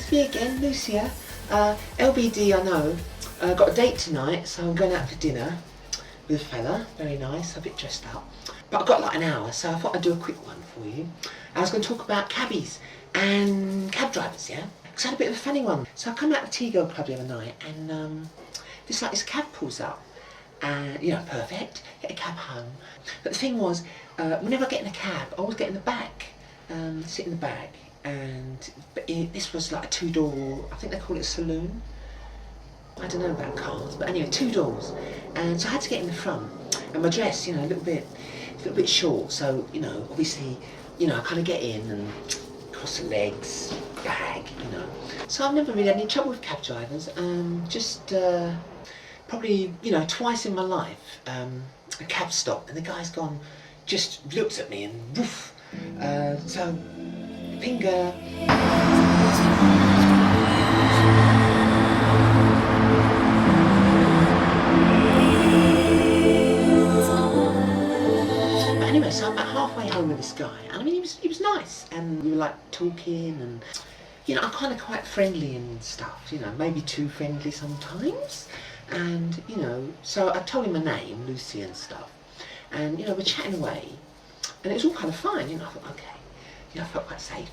it's me again, Lucia. LBD, I know. Got a date tonight, so I'm going out for dinner with a fella. Very nice, a bit dressed up. But I've got like an hour, so I thought I'd do a quick one for you. I was going to talk about cabbies and cab drivers, yeah? Because I had a bit of a funny one. So I come out of the T-girl club the other night, and this cab pulls up. And, you know, perfect, get a cab home. But the thing was, whenever I get in a cab, I always get in the back, sit in the back. And this was like a two-door, I think they call it a saloon. I don't know about cars, but anyway, 2 doors. And so I had to get in the front. And my dress, you know, a little bit short. So, you know, obviously, you know, I kind of get in and cross the legs, bag, you know. So I've never really had any trouble with cab drivers. Just probably, you know, twice in my life, a cab stopped and the guy's gone, just looked at me and woof. So, finger. But anyway, so I'm about halfway home with this guy, and I mean, he was nice, and we were like talking, and you know, I'm kind of quite friendly and stuff, you know, maybe too friendly sometimes. And, you know, so I told him my name, Lucy and stuff. And, you know, we're chatting away. And it was all kind of fine, you know, I thought, okay. You know, I felt quite safe.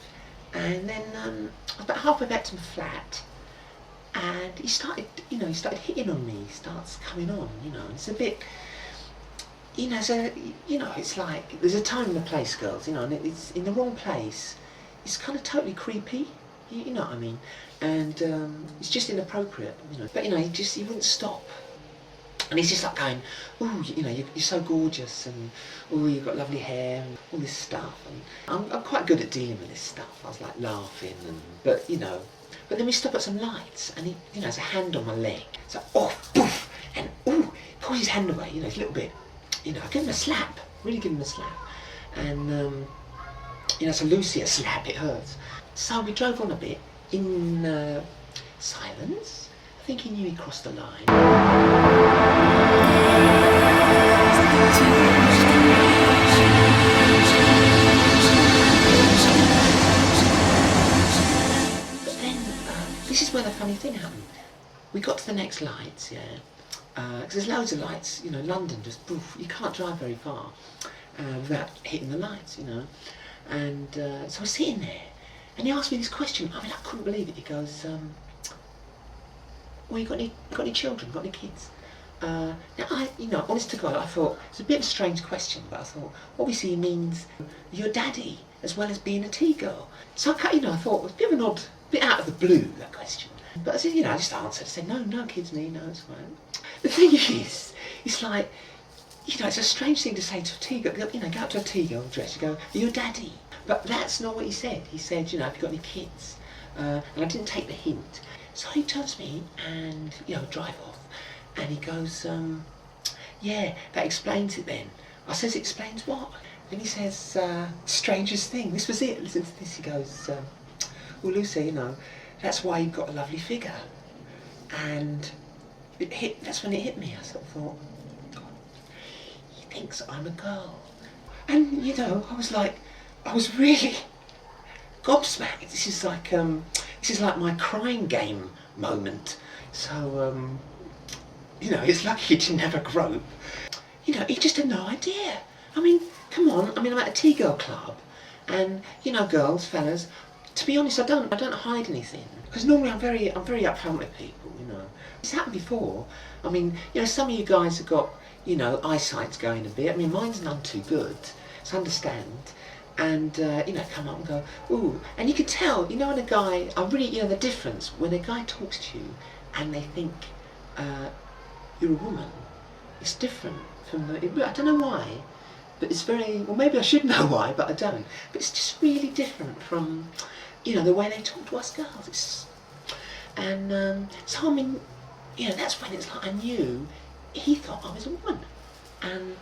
And then I was about halfway back to my flat. And he started, you know, hitting on me. He starts coming on, you know. And it's a bit, you know, so, you know, it's like, there's a time and a place, girls, you know, and it's in the wrong place. It's kind of totally creepy. You know what I mean? And it's just inappropriate, you know. But you know, he wouldn't stop. And he's just like going, "Ooh, you know, you're so gorgeous, and ooh, you've got lovely hair, and all this stuff." And I'm quite good at dealing with this stuff. I was like laughing, but you know. But then we stop at some lights, and he, you know, has a hand on my leg. It's like, oh, poof, and ooh, pulls his hand away. You know, it's a little bit, you know. I give him a slap, really give him a slap, and you know, so Lucy a slap, it hurts. So we drove on a bit in silence. I think he knew he crossed the line. But then, this is where the funny thing happened. We got to the next lights, yeah, because there's loads of lights, you know, London, just poof, you can't drive very far without hitting the lights, you know. And so I was sitting there. And he asked me this question. I mean, I couldn't believe it. He goes, well, you got any children? Got any kids? Now, you know, honest to God, I thought it's a bit of a strange question, but I thought obviously he means you're daddy as well as being a T-girl. So I, you know, I thought it was a bit of an odd, bit out of the blue, that question. But I said, you know, I just answered. I said, no kids, me, no, it's fine. The thing is, it's like, you know, it's a strange thing to say to a T-girl. You know, go up to a T-girl dress, you go, you're daddy. But that's not what he said. He said, you know, have you got any kids? And I didn't take the hint. So he turns to me and, you know, drive off. And he goes, yeah, that explains it then. I says, explains what? And he says, strangest thing. This was it. Listen to this. He goes, well, Lucy, you know, that's why you've got a lovely figure. And that's when it hit me. I sort of thought, God, he thinks I'm a girl. And, you know, I was really gobsmacked. This is like my crying game moment. So, you know, it's lucky he didn't have a grope. You know, he just had no idea. I mean, come on. I mean, I'm at a T-girl club, and you know, girls, fellas. To be honest, I don't hide anything because normally I'm very upfront with people. You know, it's happened before. I mean, you know, some of you guys have got, you know, eyesight's going a bit. I mean, mine's none too good. So understand. And, you know, come up and go, ooh. And you can tell, you know, when a guy, you know, the difference, when a guy talks to you and they think you're a woman, it's different from I don't know why, but it's very, well, maybe I should know why, but I don't. But it's just really different from, you know, the way they talk to us girls. And so, I mean, you know, that's when it's like I knew he thought I was a woman. And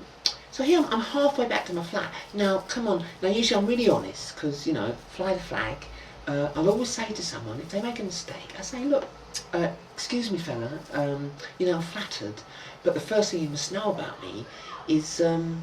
so here I'm halfway back to my flat. Now, come on. Now, usually I'm really honest because, you know, fly the flag. I'll always say to someone, if they make a mistake, I say, look, excuse me, fella, you know, I'm flattered, but the first thing you must know about me is I'm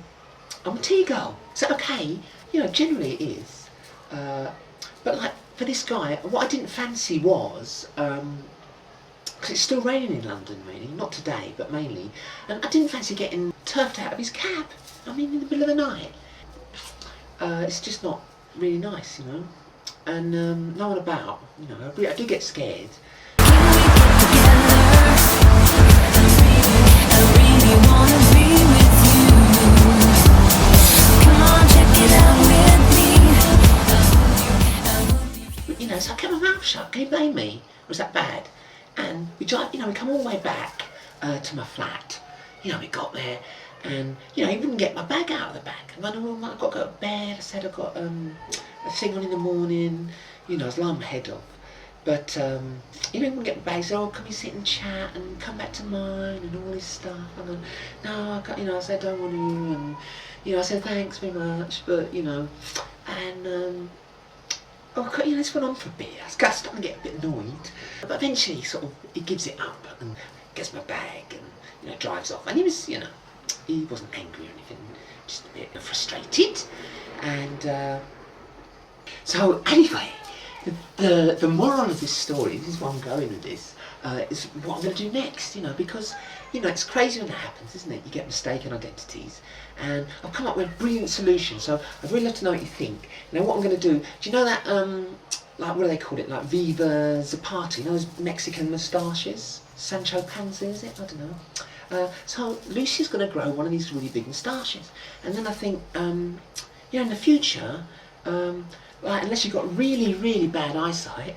a T-girl. Is that okay? You know, generally it is. But like, for this guy, what I didn't fancy was, because it's still raining in London really, not today but mainly, and I didn't fancy getting turfed out of his cab, I mean in the middle of the night. It's just not really nice, you know, and no one about, you know, I do get scared. But, you know, so I kept my mouth shut, can you blame me? Was that bad? And we drive, you know, we come all the way back to my flat. You know, we got there, and you know, he wouldn't get my bag out of the back. And I know, well, I've got to go to bed. I said I've got a thing on in the morning. You know, I was lying my head off. But you know, he wouldn't get my bag. He said, "Oh, can we sit and chat and come back to mine and all this stuff?" And then, no, I can't. You know, I said, "I don't want to." And you know, I said, "Thanks very much," but you know, and oh, you know, this went on for a bit. I was starting to get a bit annoyed. But eventually, sort of, he gives it up and gets my bag and, you know, drives off. And he was, you know, he wasn't angry or anything, just a bit frustrated. And so anyway, the moral of this story, this is where I'm going with this, is what I'm going to do next, you know, because, you know, it's crazy when that happens, isn't it? You get mistaken identities. And I've come up with a brilliant solution, so I'd really love to know what you think. Now what I'm going to do you know that, like, what do they call it, like Viva Zapata, you know those Mexican moustaches? Sancho Panza, is it? I don't know. So Lucia's going to grow one of these really big moustaches. And then I think, you know, in the future, like, unless you've got really, really bad eyesight,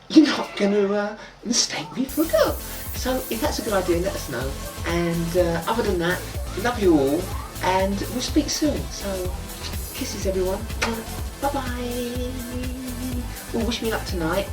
you're not going to mistake me for a girl. So if that's a good idea, let us know. And other than that, love you all, and we'll speak soon. So kisses everyone. Bye bye. Well, wish me luck tonight.